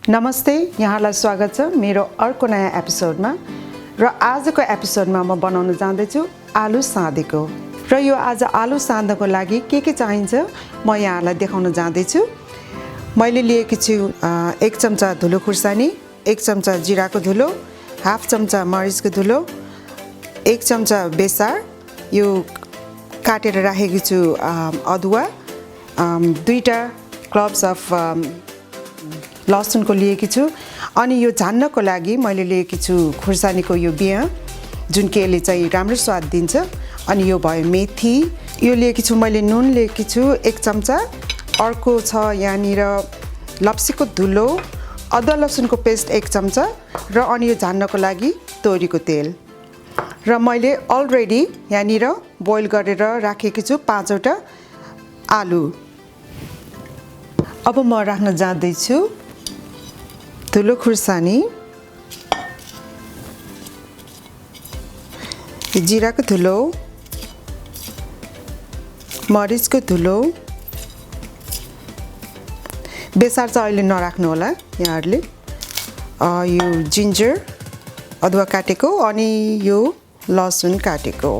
नमस्ते, यहाँलाई स्वागत छ मेरो अर्को नयाँ एपिसोडमा र आजको एपिसोडमा म बनाउन जाँदैछु आलु साँदेको। र यो आज आलु साँदेको लागि के चाहिन्छ म यहाँलाई देखाउन जाँदैछु। मैले लिएको छु 1 चम्चा धुलो खुर्सानी, 1 चम्चा जिराको धुलो, हाफ चम्चा मरिचको धुलो, 1 चम्चा बेसार, यो काटेर राखेको छु अदुवा, 2टा क्लब्स अफ लसुनको लिएको छु। अनि यो झान्नको लागि मैले लिएको छु खुर्सानीको यो बिया जुन कि यसले चाहिँ राम्रो स्वाद दिन्छ। अनि यो भयो मेथी, यो लिएको छु मैले नुन लिएको छु 1 चम्चा, अर्को छ यहाँनिर लप्सीको धुलो, अदुवा लसुनको पेस्ट 1 चम्चा र अनि यो झान्नको लागि तोरीको तेल। र मैले अलरेडी यहाँनिर बोइल गरेर राखेको छु 5वटा आलु। अब म राख्न जाँदैछु धुलो खुर्सानी, जिराको धुलो, मरिचको धुलो, बेसार चाहिँ अहिले नराख्नु होला यहाँहरूले, यो जिन्जर अदुवा काटेको, अनि यो लसुन काटेको।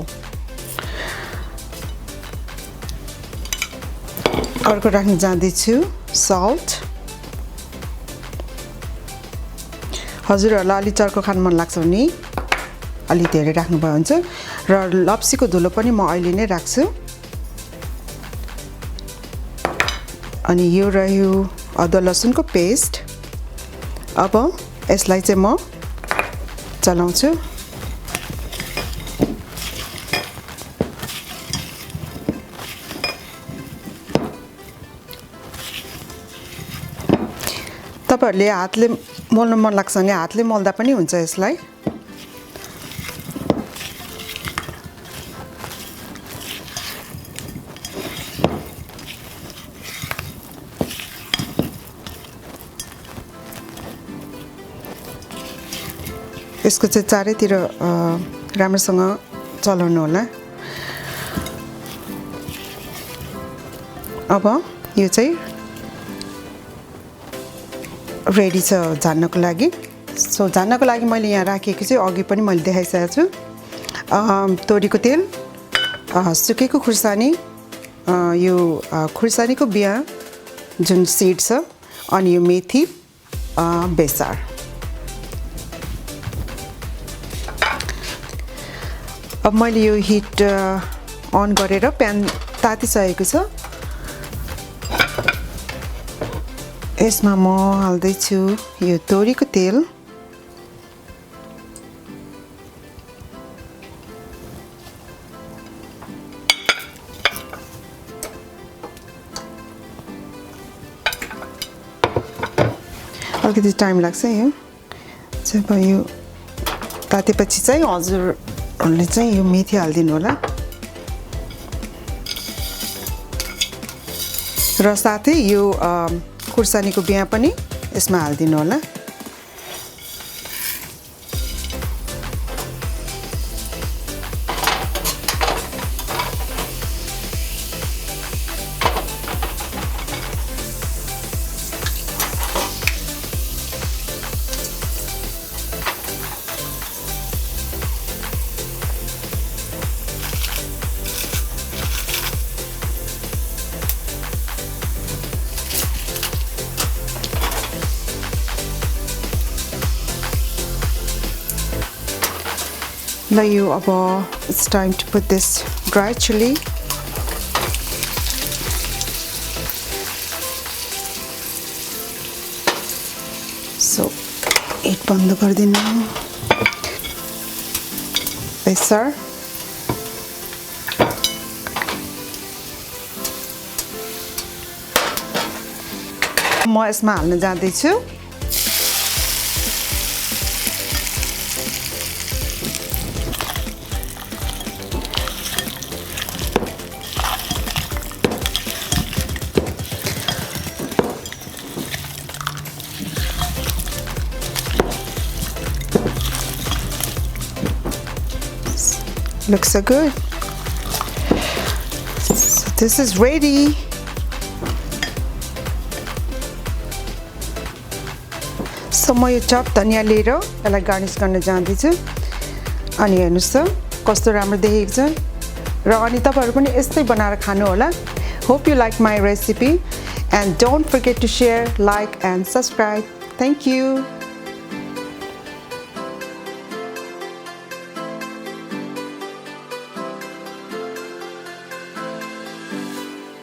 अर्को राख्न जाँदैछु सल्ट। हजुरहरूलाई अलि चर्को खान मन लाग्छ भने अलि धेरै राख्नुभयो हुन्छ। र लप्सीको धुलो पनि म अहिले नै राख्छु। अनि यो रह्यो अदुवा लसुनको पेस्ट। अब यसलाई चाहिँ म चलाउँछु। तपाईहरुले हातले मोल्न मन लाग्छ भने हातले मोल्दा पनि हुन्छ यसलाई। यसको चाहिँ चारैतिर राम्रोसँग चलाउनु होला। अब यो चाहिँ रेडी छ झान्नको लागि। सो झान्नको लागि मैले यहाँ राखेको चाहिँ अघि पनि मैले देखाइसकेको छु। तोरीको तेल, सुकेको खुर्सानी, यो खुर्सानीको बिया जुन सिड छ, अनि यो मेथी, बेसार। अब मैले यो हिट अन गरेर प्यान तातिसकेको छ। यसमा म हाल्दैछु यो तोरीको तेल, अलिकति टाइम लाग्छ यो। जब यो तातेपछि चाहिँ हजुरहरूले चाहिँ यो मेथी हालिदिनु होला र साथै यो खुर्सानीको बिया पनि यसमा हालिदिनु होला। Now it's time to put this dry chili. So, it बंद कर देना। बेसार, म यसमा हाल्न जाँदैछु looks so good. So this is ready. So म यो चप धनियाँ लिएर यसलाई गार्निस गर्न जाँदैछु अनि हेर्नुस् त कस्तो राम्रो देखेको छ र अनि तपाईहरु पनि यस्तै बनाएर खानु होला hope you like my recipe and don't forget to share like and subscribe thank you